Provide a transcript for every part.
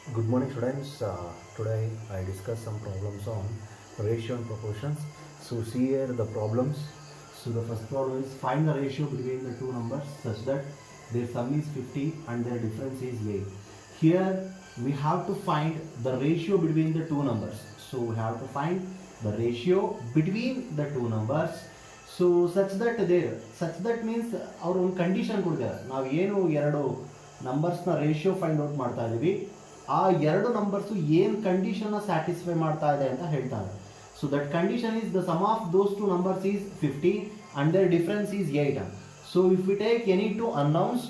Good morning, students. Today I discuss some problems on ratio and proportions. So see here the problems. So the first problem is find the ratio between the two numbers such that their sum is 50 and their difference is 8. Here we have to find the ratio between the two numbers. So we have to find the ratio between the two numbers. So such that means our own condition ಕೊಡ್ತಾರೆ. ನಾವು ಏನು ಎರಡು ನಂಬರ್ಸ್ನ ratio find out ಮಾಡ್ತಾ ಇದೀವಿ, ಆ ಎರಡು numbers ಏನು ಕಂಡೀಷನ್ನ satisfy ಮಾಡ್ತಾ ಇದೆ ಅಂತ ಹೇಳ್ತಾರೆ. So that condition is the sum of those two numbers is 50 and their difference is 8. So if we take any two unknowns,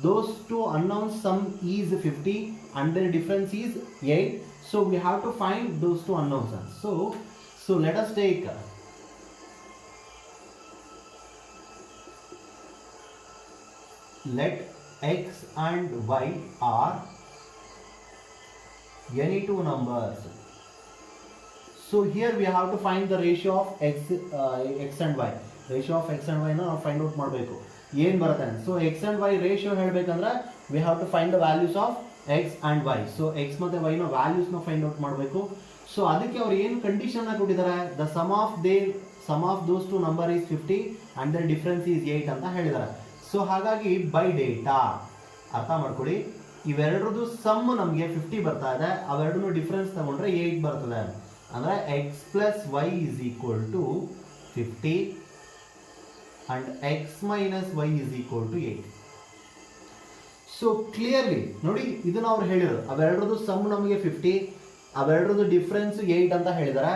those two unknowns sum is 50 and their difference is 8. So we have to find those two unknowns. So let us take let x and y are any two numbers. So here we have to find the ratio of x and y. Ratio of x and y na find out ಮಾಡಬೇಕು. ಏನು ಬರುತ್ತೆ ಅಂತ. So x and y ratio ಹೇಳಬೇಕಂದ್ರೆ we have to find the values of x and y. So x ಮತ್ತೆ y ನ values ನ find out ಮಾಡಬೇಕು. So ಅದಕ್ಕೆ ಅವರು ಏನು ಕಂಡೀಷನ್ ನ ಕೊಟ್ಟಿದ್ದಾರೆ, the sum of those two number is 50 and their difference is 8 ಅಂತ ಹೇಳಿದ್ದಾರೆ. ಸೊ ಹಾಗಾಗಿ ಬೈ ಡೇಟಾ ಅರ್ಥ ಮಾಡ್ಕೊಳ್ಳಿ, ಇವೆರಡರದ್ದು ಸಮ್ ನಮಗೆ 50 ಬರ್ತಾ ಇದೆ, ಅವೆರಡನ್ನು ಡಿಫರೆನ್ಸ್ ತಗೊಂಡ್ರೆ 8 ಬರ್ತದೆ. ಅಂದ್ರೆ x plus y is equal to 50 and x minus y is equal to 8. So clearly ನೋಡಿ, ಇದನ್ನ ಅವ್ರು ಹೇಳಿದ್ರು, ಅವೆರಡರದ್ದು ಸಮ್ ನಮಗೆ 50, ಅವೆರಡರದ್ದು ಡಿಫರೆನ್ಸ್ 8 ಅಂತ ಹೇಳಿದ್ದಾರೆ.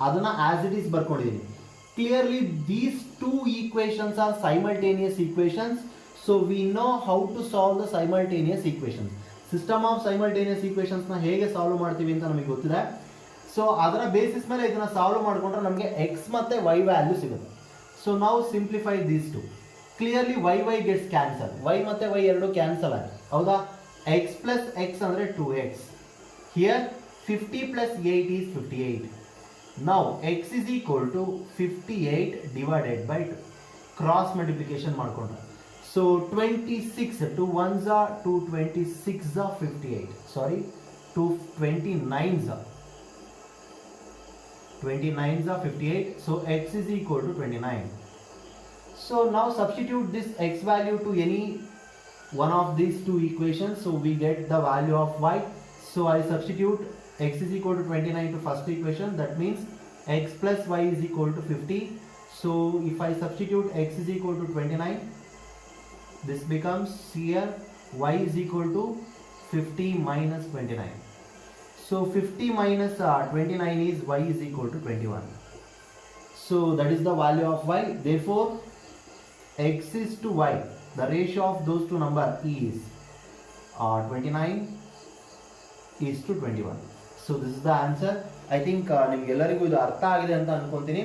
ಅದನ್ನ ಆಸ್ ಇಟ್ ಈಸ್ ಬರ್ಕೊಂಡಿದ್ದೀನಿ. Clearly these two equations are simultaneous equations. So we know how to solve the simultaneous equations. System of simultaneous equations ನ ಹೇಗೆ ಸಾಲ್ವ್ ಮಾಡ್ತೀವಿ ಅಂತ ನಮಗೆ ಗೊತ್ತಿದೆ. ಸೊ ಅದರ ಬೇಸಿಸ್ ಮೇಲೆ ಇದನ್ನ ಸಾಲ್ವ್ ಮಾಡ್ಕೊಂಡ್ರೆ ನಮಗೆ ಎಕ್ಸ್ ಮತ್ತೆ ವೈ ವ್ಯಾಲ್ಯೂ ಸಿಗುತ್ತೆ. So now simplify these two. Clearly y gets cancelled. y ಮತ್ತೆ y ಎರಡು ಕ್ಯಾನ್ಸಲ್ ಆಗಿದೆ, ಹೌದಾ? x plus x ಅಂದ್ರೆ 2x. Here 50 plus 8 is 58. Now x is equal to 58 divided by 2. Cross multiplication ಮಾಡ್ಕೊಂಡ್ರೆ so 26 2 1s are 2 26s are 58. Sorry, 2 29s are 58. So x is equal to 29. So now substitute this x value to any one of these two equations. So we get the value of y. So I substitute x is equal to 29 to first equation. That means x plus y is equal to 50. So if I substitute x is equal to 29, this becomes here y is equal to 50 minus 29. So 50 minus 29 is y is equal to 21. So that is the value of y. Therefore x is to y, the ratio of those two numbers is 29 is to 21. So this is the answer. I think ನಿಮಗೆಲ್ಲರಿಗೂ ಇದು ಅರ್ಥ ಆಗಿದೆ ಅಂತ ಅನ್ಕೊಂತೀನಿ.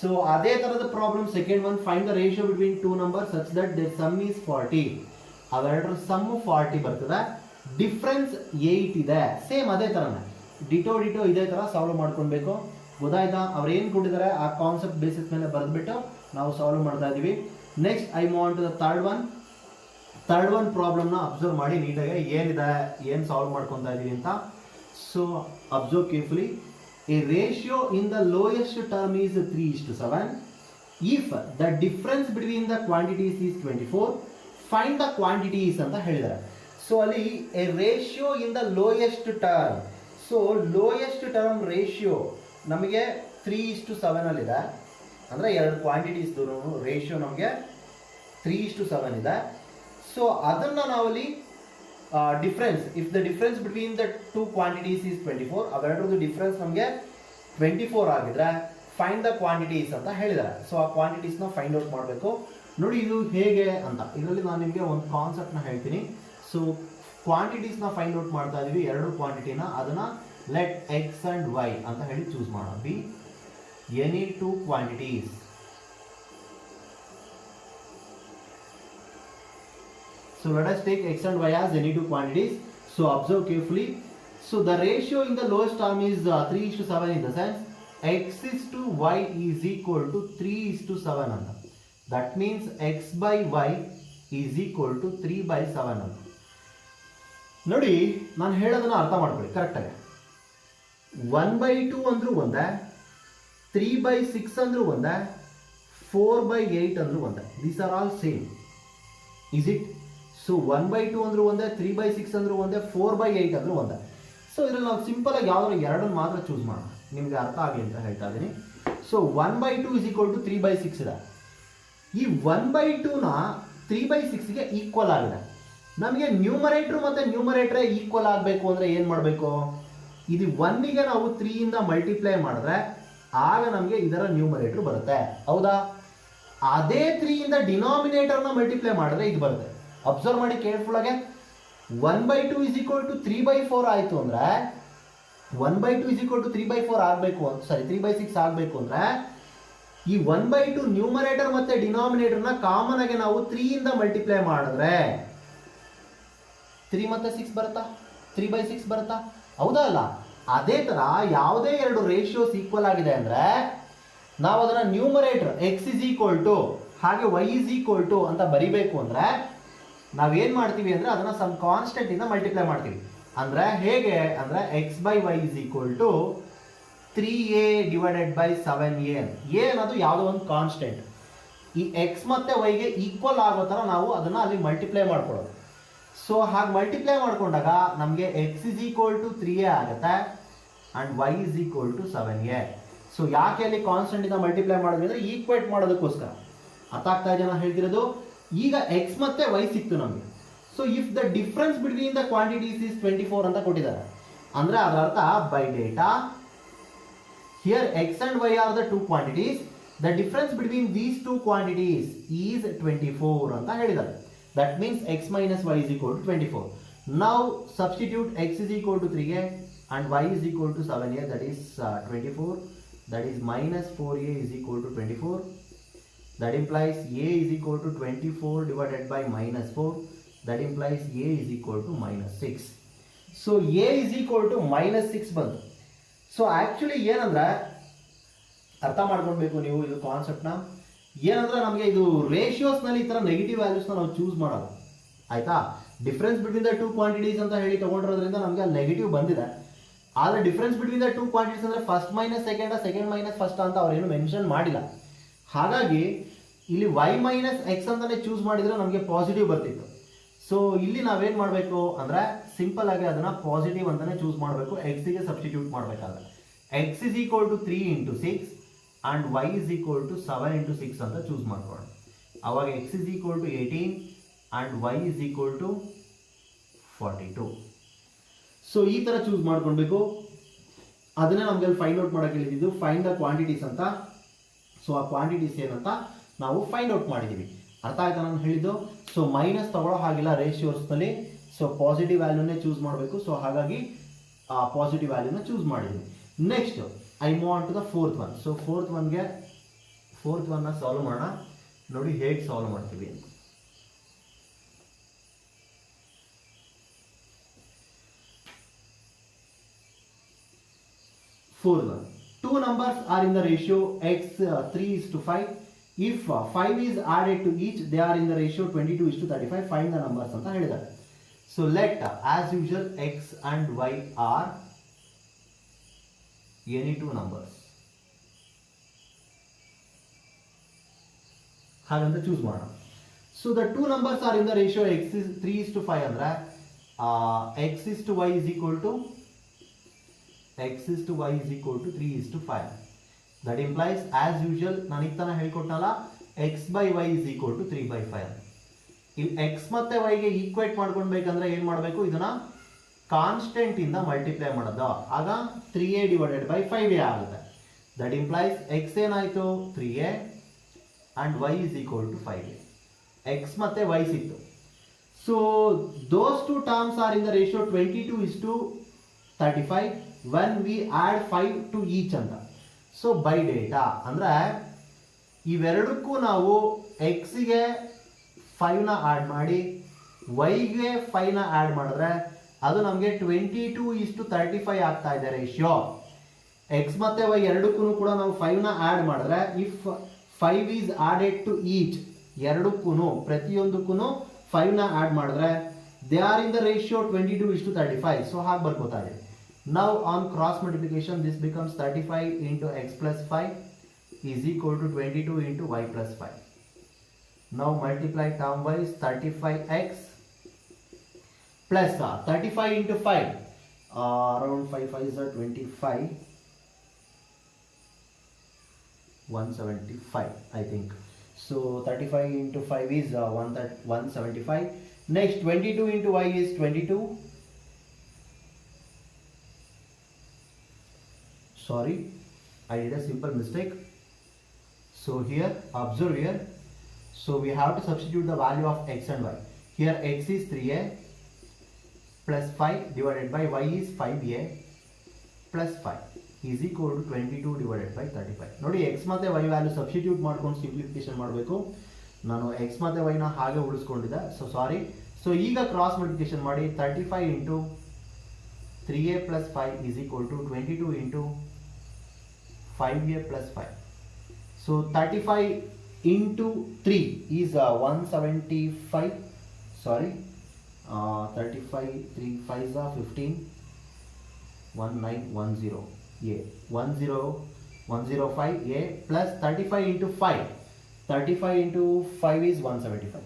So ಅದೇ ತರದ problem second one, find the ratio between two number such that their sum is 40. ಅವೆರಡರ sum 40 ಬರ್ತದೆ, ಡಿಫ್ರೆನ್ಸ್ 8 ಇದೆ. ಸೇಮ್ ಅದೇ ತರನೇ ಡಿಟೋ ಇದೇ ತರ ಸಾಲ್ವ್ ಮಾಡ್ಕೊಳ್ಬೇಕು. ಗೊತ್ತಾಯ್ತಾ? ಅವ್ರು ಏನು ಕೊಟ್ಟಿದ್ದಾರೆ ಆ ಕಾನ್ಸೆಪ್ಟ್ ಬೇಸಿಸ್ ಮೇಲೆ ಬರೆದ್ಬಿಟ್ಟು ನಾವು ಸಾಲ್ವ್ ಮಾಡ್ತಾ ಇದೀವಿ. Next I move on to the third one ಪ್ರಾಬ್ಲಮ್ನ ಅಬ್ಸರ್ವ್ ಮಾಡಿ ನೀಟಾಗಿ, ಏನಿದೆ ಏನು ಸಾಲ್ವ್ ಮಾಡ್ಕೊತಾ ಇದೀವಿ ಅಂತ. So observe carefully. A ratio in the lowest term is 3:7. If the difference between the quantities is 24, find the quantities ಅಂತ ಹೇಳಿದ್ದಾರೆ. ಸೊ ಅಲ್ಲಿ a ratio in the lowest term. So lowest term ratio ನಮಗೆ 3:7 ಅಲ್ಲಿದೆ. ಅಂದರೆ ಎರಡು quantities ratio ನಮಗೆ 3:7 ಇದೆ. So ಅದನ್ನು ನಾವಲ್ಲಿ difference, if the difference between the two quantities is 24, ಅವೆರಡರದ್ದು ಡಿಫ್ರೆನ್ಸ್ ನಮಗೆ 24 ಆಗಿದ್ರೆ ಫೈಂಡ್ ದ ಕ್ವಾಂಟಿಟೀಸ್ ಅಂತ ಹೇಳಿದ್ದಾರೆ. ಸೊ ಆ ಕ್ವಾಂಟಿಟೀಸ್ನ ಫೈಂಡ್ ಔಟ್ ಮಾಡಬೇಕು. ನೋಡಿ ಇದು ಹೇಗೆ ಅಂತ, ಇದರಲ್ಲಿ ನಾನು ನಿಮಗೆ ಒಂದು ಕಾನ್ಸೆಪ್ಟ್ನ ಹೇಳ್ತೀನಿ. ಸೊ ಕ್ವಾಂಟಿಟೀಸ್ನ ಫೈಂಡ್ ಔಟ್ ಮಾಡ್ತಾ ಇದೀವಿ, ಎರಡು ಕ್ವಾಂಟಿಟಿನ. ಅದನ್ನ ಲೆಟ್ ಎಕ್ಸ್ ಅಂಡ್ ವೈ ಅಂತ ಹೇಳಿ ಚೂಸ್ ಮಾಡೋಣ. Be any two quantities. So let us take x and y as any two quantities. So observe carefully. So the ratio in the lowest term is 3:7 in the sense x is to y is equal to 3:7 ಅಂತ. That means x by y is equal to 3/7 ಅಂತ. ನೋಡಿ ನಾನು ಹೇಳೋದನ್ನ ಅರ್ಥ ಮಾಡ್ಕೊಳ್ಳಿ ಕರೆಕ್ಟಾಗಿ. 1/2 ಅಂದ್ರೂ ಒಂದೇ, 3/6 ಅಂದ್ರೂ ಒಂದೇ, 4/8 ಅಂದ್ರೂ ಒಂದೇ. These are all same. Is it? So 1/2 ಅಂದ್ರೂ ಒಂದೇ, 3/6 ಅಂದ್ರೂ ಒಂದೇ, 4/8 ಅಂದ್ರೂ ಒಂದೇ. ಸೊ ಇದ್ರಲ್ಲಿ ನಾವು ಸಿಂಪಲ್ ಆಗಿ ಯಾವ್ದಾದ್ರು ಎರಡನ್ನು ಮಾತ್ರ ಚೂಸ್ ಮಾಡೋಣ, ನಿಮ್ಗೆ ಅರ್ಥ ಆಗಲಿ ಅಂತ ಹೇಳ್ತಾ ಇದ್ದೀನಿ. ಸೊ 1/2 ಇಸ್ ಈಕ್ವಲ್ ಟು 3/6 ಇದೆ. ಈ 1/2ನ 3/6ಗೆ ಈಕ್ವಲ್ ಆಗಿದೆ. ನಮಗೆ ನ್ಯೂಮರೇಟ್ರು ಮತ್ತು ನ್ಯೂಮರೇಟ್ರೇ ಈಕ್ವಲ್ ಆಗಬೇಕು ಅಂದರೆ ಏನು ಮಾಡಬೇಕು? ಇದು 1ಗೆ ನಾವು 3ಇಂದ ಮಲ್ಟಿಪ್ಲೈ ಮಾಡಿದ್ರೆ ಆಗ ನಮಗೆ ಇದರ ನ್ಯೂಮರೇಟ್ರು ಬರುತ್ತೆ, ಹೌದಾ? ಅದೇ 3ಇಂದ ಡಿನಾಮಿನೇಟರ್ನ ಮಲ್ಟಿಪ್ಲೈ ಮಾಡಿದ್ರೆ ಇದು ಬರುತ್ತೆ. ಅಬ್ಸರ್ವ್ ಮಾಡಿ ಕೇರ್ಫುಲ್ ಆಗಿ. 1/2 ಇಸ್ ಈಕ್ವಲ್ ಟು 3/4 ಆಯಿತು ಅಂದರೆ 1/2 ಇಸ್ ಈಕ್ವಲ್ ಟು 3/4 ಆಗಬೇಕು ಅಂತ, ಸಾರಿ 3/6 ಆಗಬೇಕು ಅಂದರೆ ಈ 1/2 ನ್ಯೂಮರೇಟರ್ ಮತ್ತು ಡಿನಾಮಿನೇಟರ್ನ ಕಾಮನ್ ಆಗಿ ನಾವು 3ಇಂದ ಮಲ್ಟಿಪ್ಲೈ ಮಾಡಿದ್ರೆ 3 ಮತ್ತು 6 ಬರುತ್ತಾ? 3/6 ಬರುತ್ತಾ? ಹೌದಾ ಅಲ್ಲ? ಅದೇ ಥರ ಯಾವುದೇ ಎರಡು ರೇಷಿಯೋಸ್ ಈಕ್ವಲ್ ಆಗಿದೆ ಅಂದರೆ ನಾವು ಅದನ್ನು numerator x is equal to ಹಾಗೆ ವೈ ಇಸ್ ಈಕ್ವಲ್ ಟು ಅಂತ ಬರಿಬೇಕು ಅಂದರೆ ನಾವೇನು ಮಾಡ್ತೀವಿ ಅಂದರೆ ಅದನ್ನು ಸಮ್ ಕಾನ್ಸ್ಟೆಂಟಿಂದ ಮಲ್ಟಿಪ್ಲೈ ಮಾಡ್ತೀವಿ. ಅಂದರೆ ಹೇಗೆ ಅಂದರೆ x/y is equal to 3a divided by 7a. A ಅನ್ನೋದು ಯಾವುದೋ ಒಂದು ಕಾನ್ಸ್ಟೆಂಟ್. ಈ ಎಕ್ಸ್ ಮತ್ತು ವೈಗೆ ಈಕ್ವಲ್ ಆಗೋ ಥರ ನಾವು ಅದನ್ನು ಅಲ್ಲಿ ಮಲ್ಟಿಪ್ಲೈ ಮಾಡ್ಕೊಳ್ಳೋದು. ಸೊ ಹಾಗೆ ಮಲ್ಟಿಪ್ಲೈ ಮಾಡ್ಕೊಂಡಾಗ ನಮಗೆ X is equal to 3a ಆಗುತ್ತೆ and y is equal to 7a. So ಯಾಕೆ ಅಲ್ಲಿ ಕಾನ್ಸ್ಟೆಂಟಿಂದ ಮಲ್ಟಿಪ್ಲೈ ಮಾಡಿದ್ವಿ ಅಂದರೆ ಈಕ್ವೇಟ್ ಮಾಡೋದಕ್ಕೋಸ್ಕರ. ಅರ್ಥ ಆಗ್ತಾ ಇದೆ ನಾನು ಹೇಳ್ತಿರೋದು? ಈಗ ಎಕ್ಸ್ ಮತ್ತು ವೈ ಸಿಕ್ತು ನಮಗೆ. So if the difference between the quantities is 24 ಅಂತ ಕೊಟ್ಟಿದ್ದಾರೆ ಅಂದರೆ ಅದರ ಅರ್ಥ by data here x and y are the two quantities, the difference between these two quantities is 24 ಅಂತ ಹೇಳಿದ್ದಾರೆ. That means x minus y is equal to 24. Now substitute x is equal to 3a and y is equal to 7a, that is 24, that is minus 4a is equal to 24. That implies a is equal to 24 divided by minus 4, that implies a is equal to minus 6. So a is equal to minus 6 ಬಂತು. So actually ಏನಂದರೆ ಅರ್ಥ ಮಾಡ್ಕೊಳ್ಬೇಕು ನೀವು ಇದು ಕಾನ್ಸೆಪ್ಟ್ನ. ಏನಂದರೆ ನಮಗೆ ಇದು ರೇಷಿಯೋಸ್ನಲ್ಲಿ ಈ ಥರ ನೆಗೆಟಿವ್ ವ್ಯಾಲ್ಯೂಸ್ನ ನಾವು ಚೂಸ್ ಮಾಡೋದು, ಆಯಿತಾ? Difference between the two quantities ಅಂತ ಹೇಳಿ ತೊಗೊಂಡಿರೋದ್ರಿಂದ ನಮಗೆ ಅಲ್ಲಿ ನೆಗೆಟಿವ್ ಬಂದಿದೆ. ಆದರೆ difference between the two quantities ಅಂದರೆ first minus second, second minus first ಅಂತ ಅವ್ರೇನು ಮೆನ್ಷನ್ ಮಾಡಿಲ್ಲ. ಹಾಗಾಗಿ ಇಲ್ಲಿ y ಮೈನಸ್ ಎಕ್ಸ್ ಅಂತಲೇ ಚೂಸ್ ಮಾಡಿದರೆ ನಮಗೆ ಪಾಸಿಟಿವ್ ಬರ್ತಿತ್ತು. ಸೊ ಇಲ್ಲಿ ನಾವೇನು ಮಾಡಬೇಕು ಅಂದರೆ ಸಿಂಪಲ್ ಆಗಿ ಅದನ್ನು ಪಾಸಿಟಿವ್ ಅಂತಲೇ ಚೂಸ್ ಮಾಡಬೇಕು. ಎಕ್ಸಿಗೆ ಸಬ್ಸ್ಟಿಟ್ಯೂಟ್ ಮಾಡಬೇಕಾದ್ರೆ x is equal to 3 into 6 and y is equal to 7 into 6 ಅಂತ ಚೂಸ್ ಮಾಡ್ಕೊಳ್ಳೋಣ. ಆವಾಗ x is equal to 18 and y is equal to 42. So ಈ ಥರ ಚೂಸ್ ಮಾಡ್ಕೊಳ್ಬೇಕು. ಅದನ್ನೇ ನಮಗೆ ಅಲ್ಲಿ ಫೈಂಡ್ ಔಟ್ ಮಾಡೋಕೆ ಹೇಳಿದ್ದು ಫೈಂಡ್ ದ ಕ್ವಾಂಟಿಟೀಸ್ ಅಂತ. ಸೊ ಆ ಕ್ವಾಂಟಿಟೀಸ್ ಏನಂತ ನಾವು ಫೈಂಡ್ ಔಟ್ ಮಾಡಿದ್ದೀವಿ. ಅರ್ಥ ಆಯ್ತಾ ನಾನು ಹೇಳಿದ್ದು? ಸೊ ಮೈನಸ್ ತಗೊಳ್ಳೋ ಹಾಗಿಲ್ಲ ರೇಷಿಯೋಸ್ನಲ್ಲಿ. ಸೊ ಪಾಸಿಟಿವ್ ವ್ಯಾಲ್ಯೂನೇ ಚೂಸ್ ಮಾಡಬೇಕು. ಸೊ ಹಾಗಾಗಿ ಆ ಪಾಸಿಟಿವ್ ವ್ಯಾಲ್ಯೂನ ಚೂಸ್ ಮಾಡಿದ್ದೀವಿ. Next I move on to the fourth one. So fourth ಒನ್ನ ಸಾಲ್ವ್ ಮಾಡೋಣ. ನೋಡಿ ಹೇಗೆ ಸಾಲ್ವ್ ಮಾಡ್ತೀವಿ ಅಂತ. Fourth one, two numbers are in the ratio x 3:5. If 5 is added to each, they are in the ratio 22:35. Find the numbers ಅಂತ ಹೇಳಿದ್ದಾರೆ. So let as usual x and y are any two numbers. ಹಾಗಂತ choose ಮಾಡೋಣ. So the two numbers are in the ratio x is 3:5 ಅಂದ್ರೆ x is to y is equal to 3:5. That implies as usual ನಾನು ಈಗ ತಾನೇ ಹೇಳ್ಕೊಟ್ಟನಲ್ಲ x by y is equal to 3/5. ಇಲ್ಲಿ x ಮತ್ತೆ y ಗೆ equate ಮಾಡ್ಕೊಳ್ಬೇಕಂದ್ರೆ ಏನು ಮಾಡಬೇಕು? ಇದನ್ನ ಕಾನ್ಸ್ಟೆಂಟ್ ಇಂದ ಮಲ್ಟಿಪ್ಲೈ ಮಾಡೋದು. ಆಗ 3a ಡಿವೈಡೆಡ್ ಬೈ 5a ಆಗುತ್ತೆ. ದಟ್ ಇಂಪ್ಲೈಸ್ x ಏನಾಯಿತು 3a and y is equal to 5a. x ಮತ್ತೆ y ಸಿಕ್ತು. So those two terms are in the ratio 22:35 when we add 5 to each ಅಂತ. So by data ಅಂದರೆ ಇವೆರಡಕ್ಕೂ ನಾವು ಎಕ್ಸಿಗೆ 5ನ add ಮಾಡಿ ವೈಗೆ 5ನ add ಮಾಡಿದ್ರೆ ಅದು ನಮಗೆ 22:35 ಆಗ್ತಾ ಇದೆ ರೇಷಿಯೋ. ಎಕ್ಸ್ ಮತ್ತು ವೈ ಎರಡಕ್ಕೂ ಕೂಡ ನಾವು 5ನ ಆ್ಯಡ್ ಮಾಡಿದ್ರೆ if 5 is added to each, ಎರಡಕ್ಕೂ ಪ್ರತಿಯೊಂದಕ್ಕೂ 5ನ ಆ್ಯಡ್ ಮಾಡಿದ್ರೆ They are in the ratio 22:35. So ಹಾಗೆ ಬರ್ಕೋತಾ ಇದೆ. Now on cross multiplication this becomes 35 into x plus 5 is equal to 22 into y plus 5. Now multiply term wise 35x plus 35 into 5 around 5 5 is 25 175 I think. So 35 into 5 is 175. Next 22 into y is 22. Sorry, I did a simple mistake. So here, observe here. So we have to substitute the value of x and y. Here x is 3a plus 5 divided by y is 5a plus 5 is equal to 22 divided by 35. ನೋಡಿ x ಮತ್ತೆ y value substitute ಮಾಡ್ಕೊಂಡು simplification ಮಾಡಬೇಕು. ನಾನು x ಮತ್ತೆ y ನ ಹಾಗೆ ಉಳಿಸ್ಕೊಂಡಿದ್ದೆ. So sorry. So ಈಗ ಕ್ರಾಸ್ ಮಲ್ಟಿಪ್ಲಿಕೇಶನ್ ಮಾಡಿ 35 into 3a plus 5 is equal to 22 into 5a plus 5. So 35 into 3 is 175. Sorry, 35 3 5 are 15 1910 a 10105 a plus 35 into 5. 35 into 5 is 175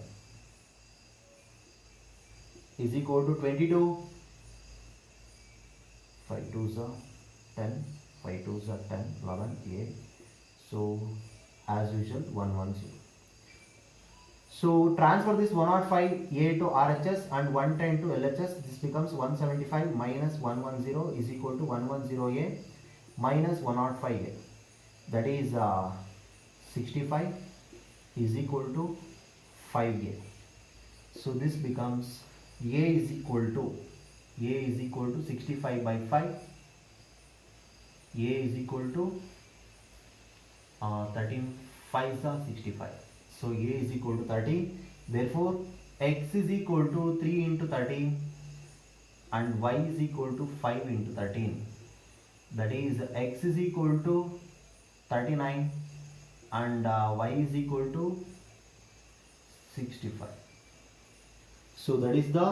is equal to 22. 5 2s are 10, 5 2s are 10, 11 a. So as usual 110. So transfer this 105 a to RHS and 110 to LHS. This becomes 175 minus 110 is equal to 110 a minus 105 a. That is 65 is equal to 5a. So this becomes a is equal to 65 by 5. A is equal to 13 5s are 65. So a is equal to 30. Therefore x is equal to 3 into 13 and y is equal to 5 into 13. That is x is equal to 39 and y is equal to 65. So that is the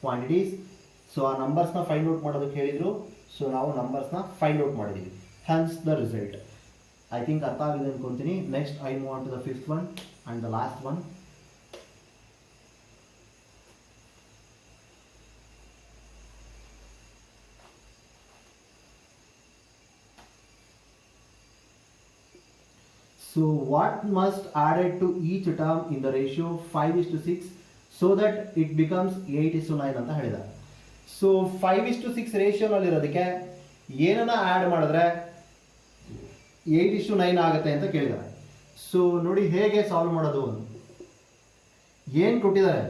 quantities. So our numbers na find out ಮಾಡೋದಕ್ಕೆ ಹೇಳಿದ್ರು. So ನಾವು numbers na find out ಮಾಡಿದೀವಿ. Hence the result. I think ಅರ್ಥ ಆಗಿದೆ ಅನ್ಕೊಂತೀನಿ. Next I move on to the fifth one and the last one. So what must added to each term in the ratio 5:6 so that it becomes 8:9 ಅಂತ ಹೇಳಿದ್ದಾರೆ. So 5:6 ರೇಷಿಯೋನಲ್ಲಿ ಇರೋದಕ್ಕೆ ಏನನ್ನ add ಮಾಡಿದ್ರೆ 8:9 ಆಗುತ್ತೆ ಅಂತ ಕೇಳಿದ್ದಾರೆ. ಸೊ ನೋಡಿ ಹೇಗೆ ಸಾಲ್ವ್ ಮಾಡೋದು. ಏನು ಕೊಟ್ಟಿದ್ದಾರೆ,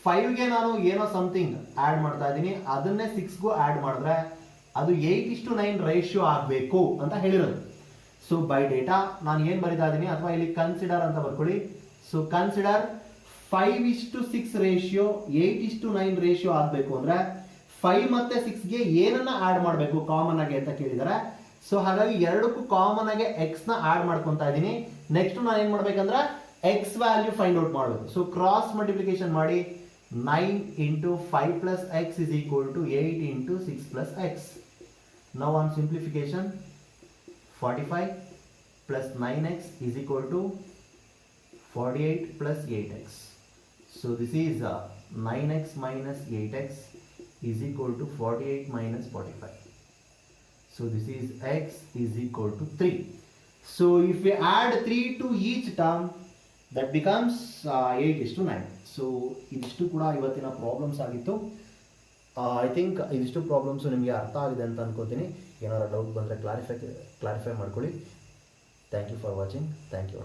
5ಗೆ ನಾನು ಏನೋ ಸಮಥಿಂಗ್ ಆ್ಯಡ್ ಮಾಡ್ತಾ ಇದ್ದೀನಿ, ಅದನ್ನೇ 6ಗೂ ಆ್ಯಡ್ ಮಾಡಿದ್ರೆ ಅದು 8:9 ರೇಷಿಯೋ ಆಗಬೇಕು ಅಂತ ಹೇಳಿರೋದು. ಸೊ ಬೈ ಡೇಟಾ ನಾನು ಏನು ಬರಿತಾ ಇದ್ದೀನಿ, ಅಥವಾ ಇಲ್ಲಿ ಕನ್ಸಿಡರ್ ಅಂತ ಬರ್ಕೊಳ್ಳಿ. ಸೊ ಕನ್ಸಿಡರ್ 5:6 ರೇಷಿಯೋ 8:9 ರೇಷಿಯೋ ಆಗಬೇಕು ಅಂದ್ರೆ 5 ಮತ್ತೆ 6ಗೆ ಏನನ್ನ ಆಡ್ ಮಾಡಬೇಕು ಕಾಮನ್ ಆಗಿ ಅಂತ ಕೇಳಿದ್ದಾರೆ. ಸೊ ಹಾಗಾಗಿ ಎರಡಕ್ಕೂ ಕಾಮನ್ ಆಗಿ ಎಕ್ಸ್ ನ ಆಡ್ ಮಾಡ್ಕೊಂತಾ ಇದ್ದೀನಿ. ನೆಕ್ಸ್ಟ್ ನಾನು ಏನ್ ಮಾಡ್ಬೇಕಂದ್ರೆ ಎಕ್ಸ್ ವ್ಯಾಲ್ಯೂ ಫೈಂಡ್ ಔಟ್ ಮಾಡಬೇಕು. ಸೊ ಕ್ರಾಸ್ ಮಲ್ಟಿಪ್ಲಿಕೇಶನ್ ಮಾಡಿ 9 into 5 plus x is equal to 8 into 6 plus x. Now on simplification 45 plus 9x is equal to 48 plus 8x. So this is 9x minus 8x is equal to 48 minus 45. So this is x is equal to 3. So if we add 3 to each term, that becomes 8:9. So ಇದಿಷ್ಟು ಕೂಡ ಇವತ್ತಿನ problems ಆಗಿತ್ತು. I think ಇದಿಷ್ಟು problems ನಿಮಗೆ ಅರ್ಥ ಆಗಿದೆ ಅಂತ ಅನ್ಕೋತೀನಿ. ಏನಾದ್ರು ಡೌಟ್ ಬಂದರೆ ಕ್ಲಾರಿಫೈ ಮಾಡ್ಕೊಳ್ಳಿ. Thank you for watching. Thank you.